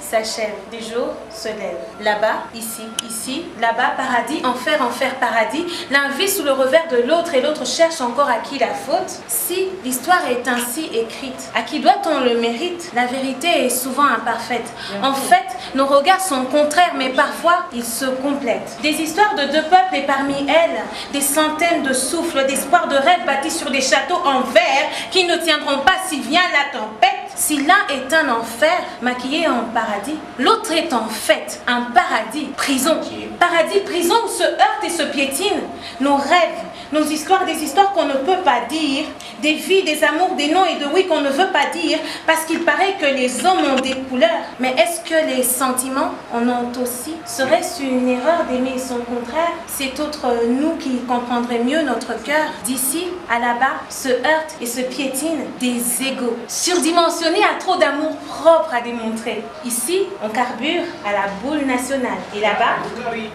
s'achève, des jours se lèvent. Là-bas, ici, ici, là-bas, paradis, enfer, enfer, paradis. L'un vit sous le revers de l'autre et l'autre cherche encore à qui la faute. Si l'histoire est ainsi écrite, à qui doit-on le mérite? La vérité est souvent imparfaite. En fait, nos regards sont contraires, mais parfois, ils se complètent. Des histoires de deux peuples et parmi elles, des centaines de souffles, d'espoirs, de rêves bâtis sur des châteaux en verre qui ne tiendront pas si vient la tempête. Si l'un est un enfer maquillé en paradis, l'autre est en fait un paradis, prison. Paradis, prison où se heurtent et se piétinent nos rêves, nos histoires, des histoires qu'on ne peut pas dire, des vies, des amours, des noms et de oui qu'on ne veut pas dire parce qu'il paraît que les hommes ont des couleurs. Mais est-ce que les sentiments en ont aussi? Serait-ce une erreur d'aimer son contraire? C'est autre nous qui comprendrait mieux notre cœur. D'ici à là-bas se heurtent et se piétinent des égos surdimensionnés à trop d'amour propre à démontrer. Ici, on carbure à la boule nationale et là-bas,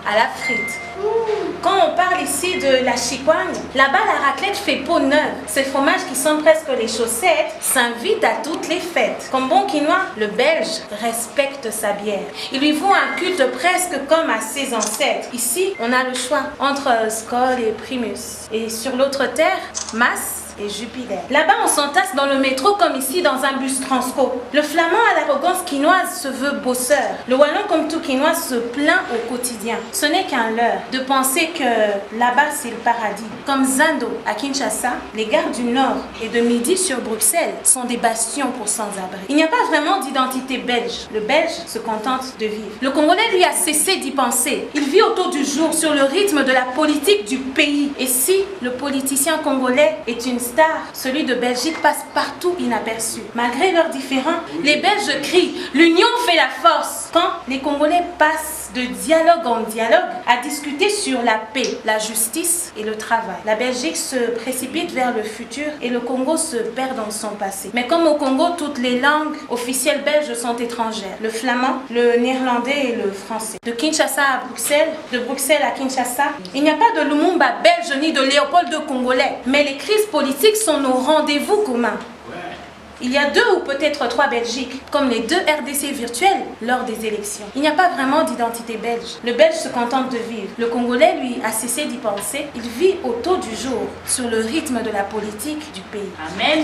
à la frite. Quand on parle ici de la chicoine, là-bas la raclette fait peau neuve. Ce fromage qui sent presque les chaussettes s'invite à toutes les fêtes. Comme bon quinois, le Belge respecte sa bière. Il lui voue un culte presque comme à ses ancêtres. Ici, on a le choix entre Skol et Primus. Et sur l'autre terre, Mas et Jupiler. Là-bas, on s'entasse dans le métro comme ici dans un bus Transco. Le flamand à l'arrogance quinoise se veut bosseur. Le wallon comme tout quinois se plaint au quotidien. Ce n'est qu'un leurre de penser que là-bas c'est le paradis. Comme Zando à Kinshasa, les gares du Nord et de Midi sur Bruxelles sont des bastions pour sans-abri. Il n'y a pas vraiment d'identité belge. Le Belge se contente de vivre. Le Congolais, lui, a cessé d'y penser. Il vit autour du jour sur le rythme de la politique du pays. Et si le politicien congolais est une star, celui de Belgique passe partout inaperçu. Malgré leurs différends, les Belges crient « L'union fait la force !» Quand les Congolais passent de dialogue en dialogue à discuter sur la paix, la justice et le travail. La Belgique se précipite vers le futur et le Congo se perd dans son passé. Mais comme au Congo, toutes les langues officielles belges sont étrangères. Le flamand, le néerlandais et le français. De Kinshasa à Bruxelles, de Bruxelles à Kinshasa, il n'y a pas de Lumumba belge ni de Léopold II congolais. Mais les crises politiques sont nos rendez-vous communs. Il y a 2 ou peut-être 3 Belgiques, comme les 2 RDC virtuels lors des élections. Il n'y a pas vraiment d'identité belge. Le Belge se contente de vivre. Le Congolais, lui, a cessé d'y penser. Il vit au taux du jour, sur le rythme de la politique du pays. Amen.